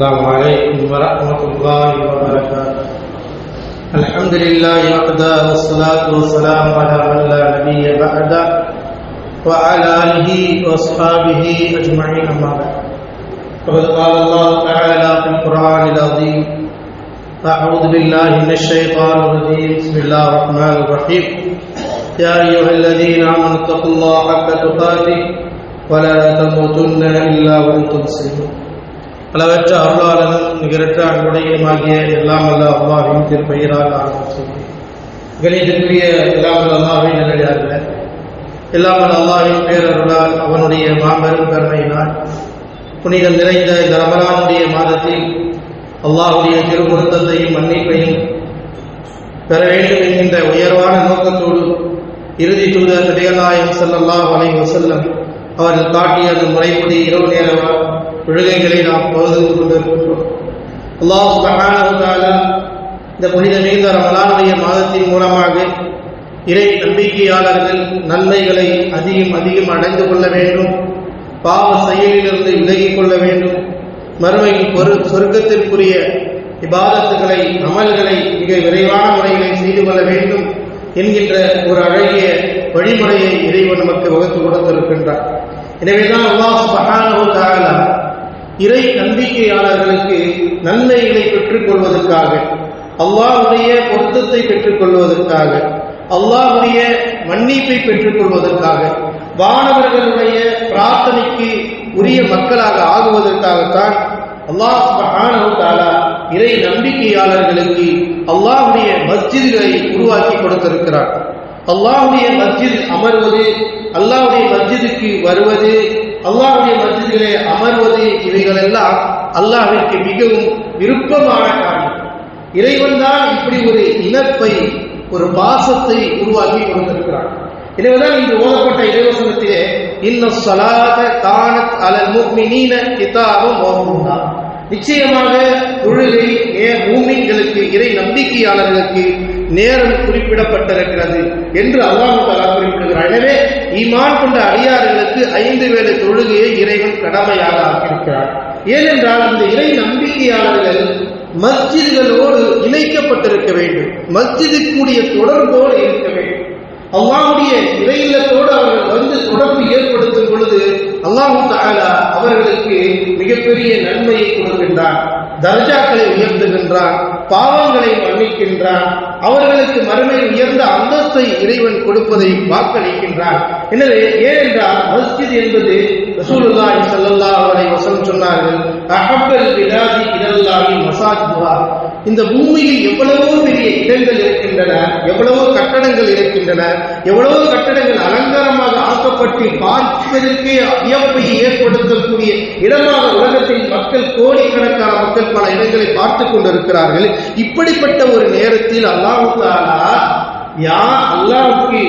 السلام عليكم ورحمة الله وبركاته. الحمد لله وحده والصلاة والسلام على من لا نبي بعده وعلى آله وأصحابه أجمعين أما بعد. فقد قال الله تعالى في القرآن العظيم: أعوذ بالله من الشيطان الرجيم. بسم الله الرحمن الرحيم. يا أيها الذين آمنوا اتقوا الله حق تقاته ولا تموتن إلا وأنتم مسلمون. அளவற்ற அருளாளனும் நிகரற்ற அன்புடையமாகிய எல்லாம் அல்ல அல்லாஹ்வின் திருப்பெயரால் ஆரம்பிக்கிறேன். கணிதத்துக்குரிய எல்லாம் அல்ல அல்லாஹ்வின் நல்லடியார்களே, எல்லாம் அல்ல அல்லாஹ்வின் பேரருளால் அவனுடைய மாபெரும் கருணையினால் புனிதம் நிறைந்த இந்த ரமலானுடைய மாதத்தில் அல்லாஹ்வுடைய திருப்பொருத்தத்தையும் மன்னிப்பையும் பெற வேண்டும் என்கின்ற உயர்வான நோக்கத்தோடு இறுதி தூதர் நபிகள் ஸல்லல்லாஹு அலைஹி வஸல்லம் அவர்கள் காட்டிய அந்த முறைப்படி இரவு நேர தொழுகைகளை நாம் பகிர்ந்து கொண்டிருக்கின்றோம். அல்லாஹ் சுப்ஹானஹு வ தஆலா இந்த புனித நீண்ட ரமலானுடைய மாதத்தின் மூலமாக இறை நம்பிக்கையாளர்கள் நன்மைகளை அதிகம் அதிகம் அடைந்து கொள்ள வேண்டும், பாவ செயலிலிருந்து விலகிக் கொள்ள வேண்டும், மறுமையில் சொர்க்கத்திற்குரிய இபாதத்துகளை அமல்களை மிக விரைவான முறைகளை செய்து கொள்ள வேண்டும் என்கின்ற ஒரு அழகிய வழிமுறையை இறைவன் நமக்கு வகுத்து கொடுத்திருக்கின்றார். எனவேதான் அல்லாஹ் சுப்ஹானஹு வ தஆலா இறை நம்பிக்கையாளர்களுக்கு நன்மைகளை பெற்றுக் கொள்வதற்காக, அல்லாஹ்வுடைய பொருத்தத்தை பெற்றுக் கொள்வதற்காக, அல்லாஹ்வுடைய மன்னிப்பை பெற்றுக் கொள்வதற்காக, வானவர்களுடைய பிரார்த்தனைக்கு உரிய மக்களாக ஆகுவதற்காகத்தான் அல்லாஹ் சுப்ஹானஹு வ தஆலா இறை நம்பிக்கையாளர்களுக்கு அல்லாஹ்வுடைய மஸ்ஜிதுகளை உருவாக்கி கொடுத்திருக்கிறார். அல்லாஹ்வுடைய மஸ்ஜித் அமர்வது, அல்லாஹ்வுடைய மஸ்ஜிதுக்கு வருவது, அல்லாஹ்வுடைய மஸ்ஜிதிலே அமர்வது, இவைகளெல்லாம் அல்லாஹ்விற்கு மிகவும் விருப்பமான காரியம். இறைவன் தான் இப்படி ஒரு இனப்பை, ஒரு பாசத்தை உருவாக்கி கொடுத்திருக்கிறார். எனவேதான் இன்று ஓதப்பட்ட இறைவசனத்திலே இன்ன ஸலாத கானத் அலல் முஃமினீன கிதாபம் மவ்கூதா, நிச்சயமாக தொழுகை மூமின்களுக்கு, இறை நம்பிக்கையாளர்களுக்கு நேரம் குறிப்பிடப்பட்டிருக்கிறது என்று அல்லாஹ் தஆலா குறிப்பிடுகிறார். எனவே ஈமான் கொண்ட அடியார்களுக்கு 5 வேளை தொழுகையை இறைவன் கடமையாக ஆக்கியிருக்கிறார். ஏனென்றால் இந்த இறை நம்பிக்கையாளர்கள் மஸ்ஜிதுகளோடு இணைக்கப்பட்டிருக்க வேண்டும், மஸ்ஜிதுக்குரிய தொடர்போடு இருக்க வேண்டும். அல்லாஹ்வுடைய இறை இல்லத்தோடு அவர்கள் வந்து தொடர்பு ஏற்படுத்தும் பொழுது அல்லாஹ் தஆலா அவர்களுக்கு மிகப்பெரிய நன்மையை கொடுக்கின்றான், தர்ஜாக்களை உயர்த்துகின்றான், பாவங்களை மன்னிக்கின்றான், அவர்களுக்கு மறுமையில் உயர்ந்த அந்தஸ்தை இறைவன் கொடுப்பதை வாக்களிக்கின்றான். எனவே ஏனென்றால் மஸ்ஜித் என்பது ரசூலுல்லாஹி ஸல்லல்லாஹு அலைஹி வஸல்லம் சொன்னார்கள், அஹப்பல் பிலாதி இலல்லாஹி மஸாஜிதுஹா, இந்த பூமியில் எவ்வளவோ பெரிய இடங்கள் இருக்கின்றன, எவ்வளவோ கட்டடங்கள் இருக்கின்றன, எவ்வளவோ கட்டடங்கள் அலங்காரமாக ஆக்கப்பட்டு பார்ப்பதற்கே வியப்பை ஏற்படுத்தக்கூடிய இடமாக உலகத்தில் மக்கள், கோடிக்கணக்கான மக்கள் பல இடங்களை பார்த்து கொண்டிருக்கிறார்கள். இப்படிப்பட்ட ஒரு நேரத்தில் அல்லாஹ் தஆலா அல்லாஹ்வுக்கு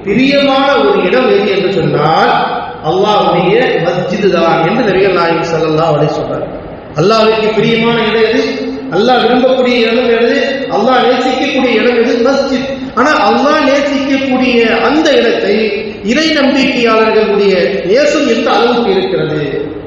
பிரியமான ஒரு இடம் எது என்று சொன்னால் அல்லாஹ்வுடைய மஸ்ஜிது தான் என்று நபிகள் நாயகம் ஸல்லல்லாஹு அலைஹி வஸல்லம். அல்லாஹ்வுக்கு பிரியமான இடம் எது, அல்லாஹ் விரும்பக்கூடிய இடம் எது, அல்லாஹ் நேசிக்கக்கூடிய இடம் எது? மஸ்ஜித். ஆனா அல்லாஹ் நேசிக்கக்கூடிய அந்த இடத்தை இறை நம்பிக்கையாளர்களுடைய நேசம் எந்த அளவுக்கு இருக்கிறது,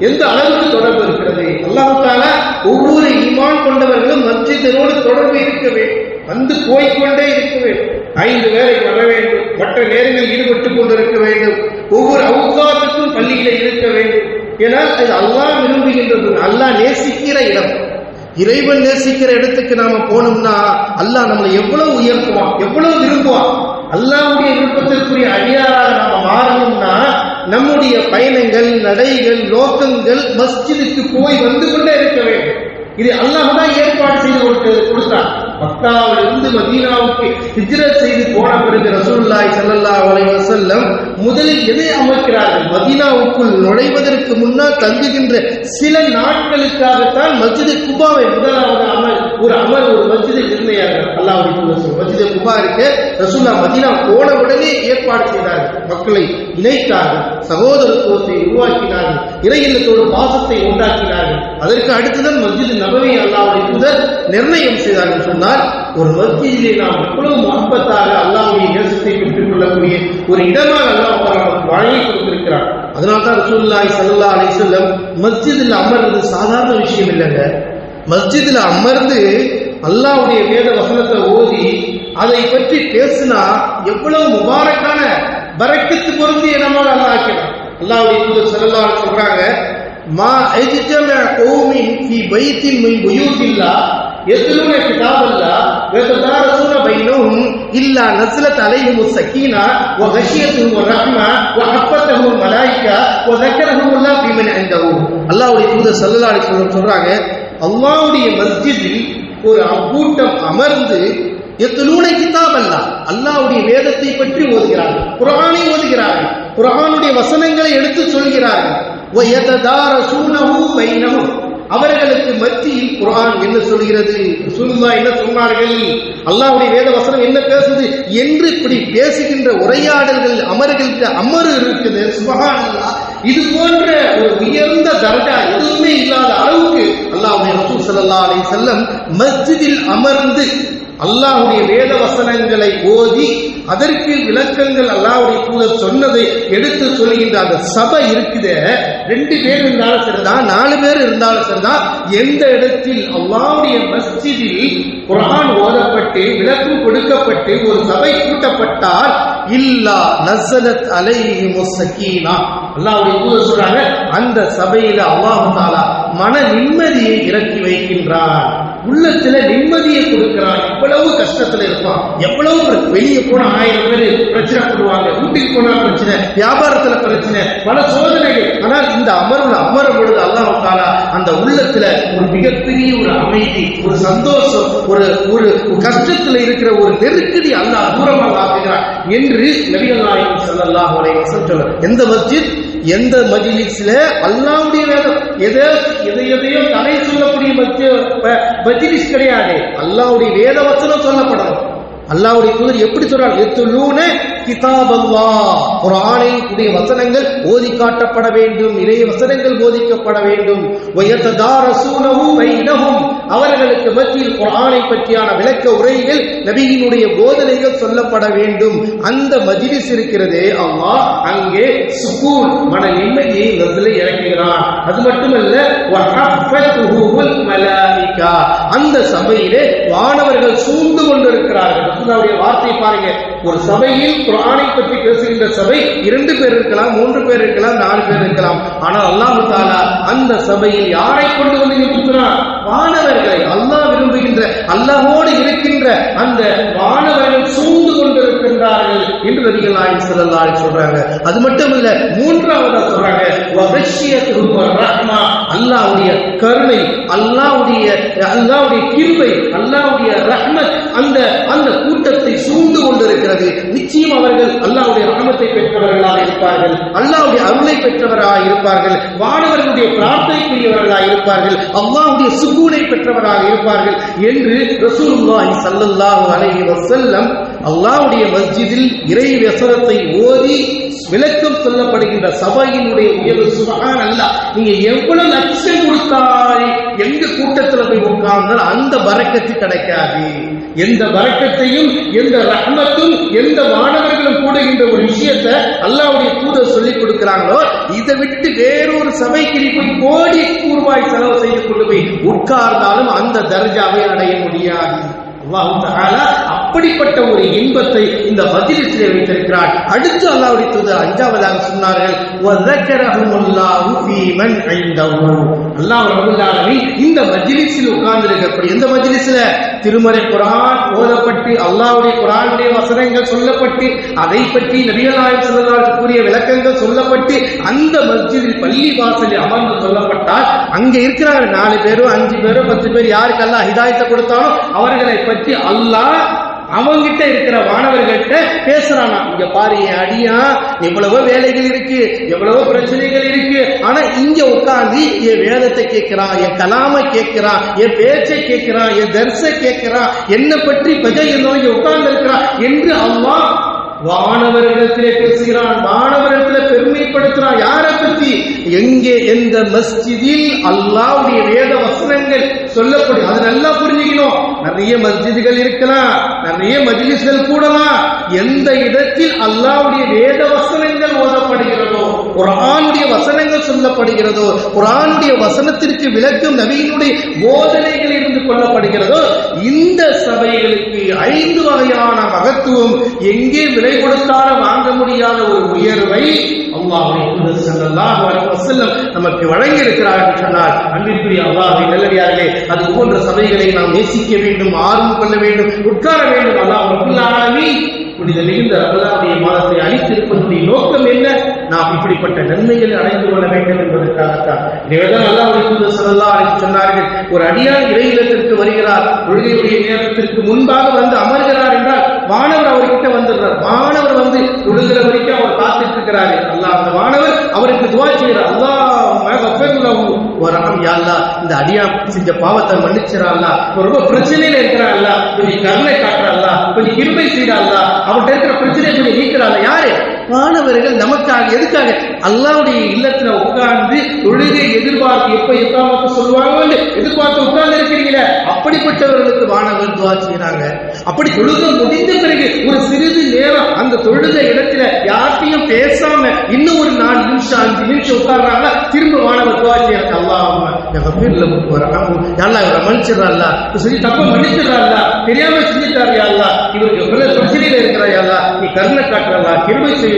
எந்த அளவுக்கு தொடர்பு இருக்கிறது? அல்லாஹ் தஆலா ஒவ்வொரு ஈமான் கொண்டவர்களும் மஸ்ஜிதோடு தொடர்பு இருக்க வேண்டும், வந்து போய்கொண்டே இருக்க வேண்டும், 5 வேளை வர வேண்டும், மற்ற நேரங்களில் ஈடுபட்டுக் கொண்டிருக்க வேண்டும், ஒவ்வொரு அவுகாத்துக்கும் பள்ளியில இருக்க வேண்டும். ஏன்னா இது அல்லாஹ் விரும்புகின்றது, அல்லாஹ் நேசிக்கிற இடம். இறைவன் நேசிக்கிற இடத்துக்கு நாம போனோம்னா அல்லாஹ் நம்மளை எவ்வளவு உயர்த்துவான், எவ்வளவு விரும்புவான். அல்லாஹ்வுடைய விருப்பத்திற்குரிய அடியாராக நாம மாறணும்னா நம்முடைய பயணங்கள், நடைகள், நோக்கங்கள் மஸ்ஜிதுக்கு போய் வந்து கொண்டே இருக்க வேண்டும். இது அல்லாஹ் தான் ஏற்பாடு செய்து கொடுத்தான். மக்காவிலிருந்து மதீனாவுக்கு ஹிஜ்ரத் செய்து போன பிறகு ரசூலுல்லாஹி ஸல்லல்லாஹு அலைஹி வஸல்லம் முதலில் எதை அமைக்கிறார்கள்? மதீனாவுக்குள் நுழைவதற்கு முன்னால் தங்குகின்ற சில நாட்களுக்காகத்தான் மஸ்ஜித் குபாவை முதலாவது ஒரு மஸ்ஜிதை நிர்ணயிக்கிறார்கள். அல்லாஹ்வுடைய மஸ்ஜித் குபா இருக்கு, ரசூலுல்லாஹ் மதீனா போன உடனே ஏற்பாடு செய்தார்கள், மக்களை இணைத்தார்கள், சகோதரத்துவத்தை உருவாக்கினார்கள், இறை இல்லத்தோடு பாசத்தை உண்டாக்கினார்கள். அதற்கு அடுத்துதான் மஸ்ஜித் நபவி அல்லாஹ்வுடைய தூதர் நிர்ணயம் செய்தார்கள். சொன்னால் ஒரு மஸ்ஜிதிலே நாம் எவ்வளவு முஹப்பத்தாக அல்லாஹ்வுடைய நேசத்தை பெற்றுக் கொள்ளக்கூடிய ஒரு இடமாக அல்லாஹ் நமக்கு வழங்கி கொடுத்திருக்கிறார். அதனால்தான் ரசூலுல்லாஹி ஸல்லல்லாஹு அலைஹி வஸல்லம் மஸ்ஜிதில் அமர்றது சாதாரண விஷயம் இல்லைங்க. மஸ்ஜிதில் அமர்ந்து அல்லாஹ்வுடைய வேத வசனத்தை ஓதி அதை பற்றி பேசினா எவ்வளவு முபாரக்கான பரக்கத்து பொருந்திய நம்மால் அல்லாஹ் ஆக்கிறான். அல்லாஹ்வுடைய தூதர் ஸல்லல்லாஹு அலைஹி வஸல்லம் சொல்றாங்க, மா அஜ்தமஅ கௌமின் ஃபீ பைத்தின் மின் புயூத்தில்லாஹ் யத்லூன கிதாபல்லாஹ் வ யததாரஸூன பைனஹும் இல்லா நஸலத் அலைஹிமுஸ் ஸகீனா வ கஷியத்துஹுர் ரஹ்மா வ ஹஃபத்தஹுல் மலாயிகா வ ஸக்கரஹுல்லாஹ் ஃபீ மன் இன்தஹு. அல்லாஹ்வுடைய தூதர் ஸல்லல்லாஹு அலைஹி வஸல்லம் சொல்றாங்க, அல்லாஹ்வுடைய மஸ்ஜிதில் ஒரு கூட்டம் அமர்ந்து யத்லூன கிதாபல்லாஹ் அல்லாஹ்வுடைய வேதத்தை பற்றி ஓதுகிறார்கள், குர்ஆனை ஓதுகிறார்கள், குர்ஆனுடைய வசனங்களை எடுத்து சொல்கிறார்கள். வ யததாரஸூனஹு பைனஹும் அவர்களுக்கு மத்தியில் குர்ஆன் என்ன சொல்கிறது, ரசூலுல்லாஹ் என்ன சொன்னார்கள், அல்லாஹ்வுடைய வேத வசனம் என்ன பேசுது என்று இப்படி பேசுகின்ற உரையாடல்கள் அமரு இருக்குது. சுப்ஹானல்லாஹ், இது போன்ற ஒரு உயர்ந்த தரஜா எதுவுமே இல்லாத அளவுக்கு அல்லாஹ்வுடைய ரசூல் ஸல்லல்லாஹு அலைஹி வஸல்லம் மஸ்ஜிதில் அமர்ந்து அல்லாஹ்வுடைய வேத வசனங்களை ஓதி அதற்கு விளக்கங்கள் அல்லாஹ்வுடைய தூதர் சொன்னதை எடுத்து சொல்கின்ற அந்த சபை இருக்குதே, 2 பேர் இருந்தாலும் சரிதான், 4 பேர் இருந்தாலும் சரிதான், எந்த இடத்தில் அல்லாஹ்வுடைய மஸ்ஜிதில் குர்ஆன் ஓதப்பட்டு விளக்கம் கொடுக்கப்பட்டு ஒரு சபை கூட்டப்பட்டால் இல்லா நஸலத் அலைஹிமுஸ் ஸகீனா அல்லாஹ்வுடைய தூதர் சொல்றாங்க, அந்த சபையில அல்லாஹ் தஆலா மன நிம்மதியை இறக்கி வைக்கின்றான், உள்ளத்துல நிம்மதியை கொடுக்கிறான். எவ்வளவு கஷ்டத்துல இருப்பான், எவ்வளவு வெளியே போன 1000 பேர் பிரச்சனை பண்ணுவாங்க, வீட்டுக்கு போனா பிரச்சனை, வியாபாரத்துல பிரச்சனை, பல சோதனைகள். ஆனால் இந்த அமரும் பொழுது அல்லாஹ் தஆலா அந்த உள்ளத்துல ஒரு மிகப்பெரிய ஒரு அமைதி, ஒரு சந்தோஷம், ஒரு கஷ்டத்துல இருக்கிற ஒரு நெருக்கடி அல்லாஹ் தூரமாக ஆக்குகிறான் என்று நபிகள் நாயகம் ஸல்லல்லாஹு அலைஹி வஸல்லம் சொல்றார். எந்த மஸ்ஜித், எந்த மஜ்லிஸ்ல அல்லாஹ்வுடைய வேதம் எதையோ தடை சொல்லக்கூடிய மஜ்லிஸ் கிடையாது, அல்லாஹ்வுடைய வேத வசனம் சொல்லப்படணும். அல்லாஹ்வுடைய தூதர் எப்படி சொல்றாங்க, யத்லூன கிதாபல்லாஹ் குர்ஆனின் வசனங்கள் ஓதி காட்டப்பட வேண்டும், இறை வசனங்கள் போதிக்கப்பட வேண்டும். வ யததாரஸூனஹு பைனஹும் அவர்களுக்கு மத்தியில் குர்ஆனை பற்றியான விளக்க உரைகள் நபியினுடைய போதனைகள் சொல்லப்பட வேண்டும். அந்த மஜ்லிஸ் இருக்கிறதே, அல்லாஹ் அங்கே சுகூன் மன நிம்மதியை நஸலை இறக்குகிறான். அது மட்டுமல்ல, வ ஹஃபத்துஹுல் மலாயிகா அந்த சபையிலே வானவர்கள் சூழ்ந்து கொண்டிருக்கிறார்கள். அல்லாஹ்வுடைய வார்த்தை பாருங்க, ஒரு சபையில் குர்ஆனை பற்றி பேசுகின்ற சபை 2 பேர் இருக்கலாம், 3 பேர் இருக்கலாம், 4 பேர் இருக்கலாம். ஆனால் அல்லாஹ் தஆலா அந்த சபையில் யாரை கொண்டு வந்து நிறுத்துகிறான், வானவர்களை. அல்லாஹ் விரும்புகின்ற, அல்லாஹ்வோடு இருக்கின்ற அந்த வானவர்கள் சூழ்ந்து கொண்டிருக்கின்றார்கள் என்று நபிகள் நாயகம் ஸல்லல்லாஹு அலைஹி சொல்றாங்க. அது மட்டுமல்ல, 3ஆவதா சொல்றாங்க, வ கஷியத்துஹுர் ரஹ்மா அல்லாஹ்வுடைய கருணை, அல்லாஹ்வுடைய கிருபை, அல்லாஹ்வுடைய ரஹ்மத் அந்த கூட்டத்தை சூழ்ந்து கொண்டிருக்கிறது. நிச்சயம் அவர்கள் அல்லாஹ்வுடைய ரஹ்மத்தை பெற்றவர்களாக இருப்பார்கள், அல்லாஹ்வுடைய அருளை பெற்றவராக இருப்பார்கள், வானவர்களுடைய பிரார்த்தனைக்குரியவர்களாக இருப்பார்கள், அல்லாஹ்வுடைய சுகூனை பெற்றவராக இருப்பார்கள் என்று ரசூலுல்லாஹி ஸல்லல்லாஹு அலைஹி வஸல்லம் அல்லாஹ்வுடைய மஸ்ஜிதில் இறை வசனத்தை ஓதி விளக்கம் சொல்லப்படுகின்ற சபையினுடைய உயர்வு. சுப்ஹானல்லாஹ், நீங்க எவ்வளவு லட்சம் கொடுத்தாலும் எந்த கூட்டத்துல போய் உட்கார்ந்தால் அந்த பரக்கத்து கிடைக்காது. எந்த பரக்கத்தையும் எந்த ரஹ்மத்தும் எந்த மாணவர்களும் கூடுகின்ற ஒரு விஷயத்தை அல்லாஹ்வுடைய தூதர் சொல்லிக் கொடுக்கிறாங்களோ, இதை விட்டு வேறொரு சபைக்கு போய் கோடி ரூபாய் செலவு செய்து கொண்டு போய் உட்கார்ந்தாலும் அந்த தர்ஜாவை அடைய முடியாது. அல்லாஹ் தஆலா அப்படிப்பட்ட ஒரு இன்பத்தை இந்த மஜ்லிஸிலே வைத்திருக்கிறார். அடுத்து அல்லாஹ்வுடைய தூதர் 5ஆவதாக சொன்னார்கள், வ ஸக்கரஹுமுல்லாஹு ஃபீ மன் இன்தஹு அல்லாஹ் ரப்பல் ஆலமீன் இந்த மஜ்லிஸில் உட்கார்ந்து இருக்கக்கூடிய இந்த மஜ்லிஸ்ல திருமறை குர்ஆன் ஓதப்பட்டு அல்லாஹ்வுடைய குர்ஆனுடைய வசனங்கள் சொல்லப்பட்டு அதை பற்றி நபிகள் நாயகம் ஸல்லல்லாஹு அலைஹி கூறிய விளக்கங்கள் சொல்லப்பட்டு அந்த மஸ்ஜிதில் பள்ளி வாசலில் அமர்ந்து சொல்லப்பட்டால் அங்க இருக்கிற 4 பேரோ 5 பேரோ 10 பேர் யாருக்கு அல்லாஹ் ஹிதாயத்தை கொடுத்தாலும் அவர்களை பற்றி அல்லாஹ் அவங்கிட்ட இருக்கிற வானவர்கள்ட்ட பேசுறானா, இங்க பாரு என் அடியா எவ்வளவோ வேலைகள் இருக்கு, எவ்வளவோ பிரச்சனைகள் இருக்கு, ஆனா இங்க உட்கார்ந்து என் வேதத்தை கேட்கிறான், என் கலாமை கேட்கிறான், என் பேச்சை கேட்கிறான், என் தர்சை கேட்கிறான், என்னை பற்றி பஜை இங்க உட்கார்ந்து இருக்கிறான் என்று அல்லாஹ் வானவரிடத்திலே பேசுகிறான், வானவரிடத்திலே பெருமைப்படுத்துறான். யாரை பற்றி? எங்கே எந்த மஸ்ஜிதில் அல்லாஹ்வுடைய வேத வசனங்கள் சொல்லப்படும். அது நல்லா புரிஞ்சுக்கணும். நிறைய மஸ்ஜிதுகள் இருக்கலாம், நிறைய மஜ்லிஸ்கள் கூடலாம். எந்த இடத்தில் அல்லாஹ்வுடைய வேத வசனங்கள் ஓதப்படுகிறதோ, குர்ஆனுடைய வசனங்கள் சொல்லப்படுகிறதோ, குர்ஆனுடைய வசனத்திற்கு விளக்கம் நபியினுடைய போதனைகள் இருந்து கொள்ளப்படுகிறதோ, இந்த சபைகளுக்கு 5 வகையான மகத்துவம், எங்கே விலை கொடுத்தாலும் வாங்க முடியாத ஒரு உயர்வை அல்லாஹ்வுடைய தூதர் ஸல்லல்லாஹு அலைஹி வஸல்லம் நமக்கு வழங்கி இருக்கிறார் என்று சொன்னார். அன்பிற்குரிய அல்லாஹ்வின் நல்லடியார்களே, அது போன்ற சபைகளை நாம் நேசிக்க வேண்டும், ஆர்வம் கொள்ள வேண்டும், உட்கார வேண்டும். அல்லாஹ் ரப்பல் ஆலமீன் புனித மிகுந்த ரமலானுடைய மாதத்தை அளித்திருப்பதனுடைய நோக்கம் என்ன? நாம் இப்படிப்பட்ட நன்மைகளை அடைந்து கொள்ள வேண்டும் என்பதற்காகத்தான். இதேதான் அல்லாஹ்வுடைய தூதர் ஸல்லல்லாஹு அலைஹி வஸல்லம் சொன்னார்கள், ஒரு அடியான் இறையிலத்திற்கு வருகிறார், தொழுகையுடைய நேரத்திற்கு முன்பாக வந்து அமர்கிறார் என்றால் வானவர் அவர்கிட்ட வந்துடுறார். வானவர் வந்து தொழுகிற வரைக்கும் அவர் காத்துட்டு இருக்கிறாரு. அல்லாஹ் அந்த வானவர் அவருக்கு துஆ செய்கிறார். இந்த அடியா செஞ்ச பாவத்தை மன்னிச்சிடா, ரொம்ப பிரச்சனையில இருக்கிறாள், கொஞ்சம் கருணை காட்டுறா, கொஞ்சம் கிருபை செய்யறா, அவர்கிட்ட இருக்கிற பிரச்சனையை கொஞ்சம் நீக்கிறாள். யாரு? மாணவர்கள். நமக்காக. எதுக்காக? அல்லாஹ்வுடைய இல்லத்துல உட்கார்ந்து தொழுகை எதிர்பார்த்து எப்ப எத்தாமத்து சொல்லுவாங்க எதிர்பார்த்து உட்கார்ந்து இருக்கிறீங்களே, அப்படிப்பட்டவர்களுக்கு மாணவர் துஆ செய்யறாங்க. அப்படி தொழுகை முடிந்த பிறகு ஒரு சிறிது நேரம் அந்த தொழுகை இடத்துல யார்கிட்டையும் பேசாம இன்னும் ஒரு 4 நிமிஷம் 5 நிமிஷம் உட்கார்றாங்க, திரும்ப மாணவர் துஆ செய்யறாங்க. மன்னிச்சிடறா, சொல்லி தப்ப மன்னிச்சிடறா, தெரியாம செஞ்சுட்டாரு, இவருக்கு எவ்வளவு பிரச்சனையில இருக்கிறாயா, நீ கருணை காட்டுறா, கிருபை செய்யா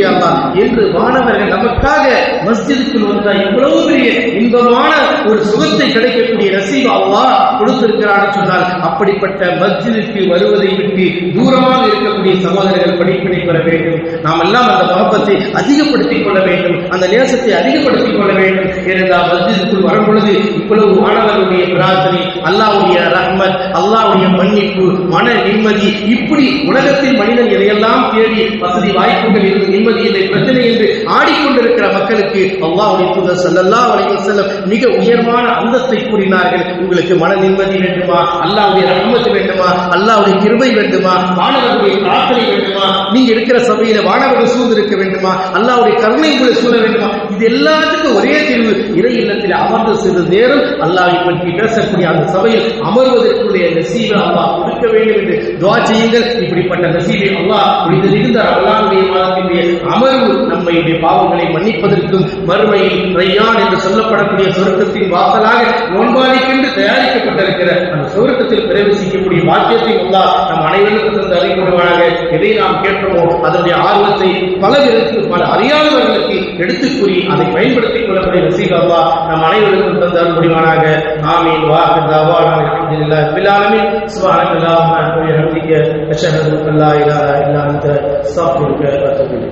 என்று மாணவர்கள் நமக்காக மஸ்ஜிதுக்குள் வந்தா எவ்வளவு பெரிய இன்பமான ஒரு சுகத்தை கிடைக்கக்கூடிய நசீப் அல்லாஹ் கொடுத்திருக்கிறான்னு சொன்னால், அப்படிப்பட்ட மஸ்ஜிதுக்கு வருவதை விட்டு தூரமாக இருக்கக்கூடிய சகோதரர்கள் படிப்பினை பெற வேண்டும். நாம் எல்லாம் அந்த மஹப்பத்தை அதிகப்படுத்திக் கொள்ள வேண்டும், அந்த நேசத்தை அதிகப்படுத்திக் கொள்ள வேண்டும். ஏனென்றால் மஸ்ஜிதுக்குள் வரும் பொழுது இவ்வளவு மாணவர்களுடைய பிரார்த்தனை, அல்லாஹ்வுடைய ரஹ்மத், அல்லாஹ்வுடைய மன்னிப்பு, மன நிம்மதி, இப்படி உலகத்தில் மனிதன் எதையெல்லாம் தேடி வசதி வாய்ப்புகள் இருந்து நிம்மதி இல்லை, பிரச்சனை என்று ஆடிக்கொண்டிருக்கிற மக்களுக்கு அல்லாஹ்வுடைய தூதர் ஸல்லல்லாஹு அலைஹி வஸல்லம் மிக உயர்வான அந்தஸ்தை கூறினார்கள். உங்களுக்கு மன நிம்மதி வேண்டுமா, அல்லாஹ்வுடைய ரஹ்மத் வேண்டுமா, அல்லாஹ்வுடைய கிருபை வேண்டுமா, வானவர்களுடைய பிரார்த்தனை வேண்டுமா, நீங்க இருக்கிற சபையில வானவர்கள் சூழ்ந்து இருக்க வேண்டுமா, அல்லாஹ்வுடைய கருணை உங்களை சூழ வேண்டுமா, இது எல்லாத்துக்கும் ஒரே தீர்வு. இறை இல்லத்தில் அமர்ந்து சிறிது நேரம் அல்லாஹ்வை பற்றி பேசக்கூடிய அந்த சபையில் அமர்வதற்குரிய நசீபை அல்லாஹ் கொடுக்க வேண்டும் என்று துஆ செய்யுங்கள். இப்படிப்பட்ட நசீபை அல்லாஹ் புனித மிகுந்த ரமலானுடைய மாதத்தினுடைய அமர்வு நம்முடைய பாவங்களை மன்னிப்பதற்கும் மறுமையில் ரையான் என்று சொல்லப்படக்கூடிய சொர்க்கத்தின் வாசலாக நோன்பாளிக்கென்று தயாரிக்கப்பட்டிருக்கிற அந்த சொர்க்கத்தில் பிரவேசிக்கக்கூடிய பாக்கியத்தை அல்லாஹ் நம் அனைவருக்கும் தந்து அறிவுறுவானாக. எதை நாம் கேட்டோமோ அதனுடைய ஆர்வத்தை பலருக்கு, பல அறியாதவர்களுக்கு எடுத்துக் கூறி அதை பயன்படுத்திக் கொள்ளக்கூடிய நசீப் அல்லாஹ் நம் அனைவருக்கும் தந்து அறிவுறுவானாக. ஆமீன். வாஹிர் தஅவானா அல்ஹம்துலில்லாஹி ரப்பில் ஆலமீன். சுப்ஹானல்லாஹி வ பிஹம்திஹி அஷ்ஹது அன் லா இலாஹா இல்லா அன்த அஸ்தக்ஃபிருக வ அத்தூபு இலைக்.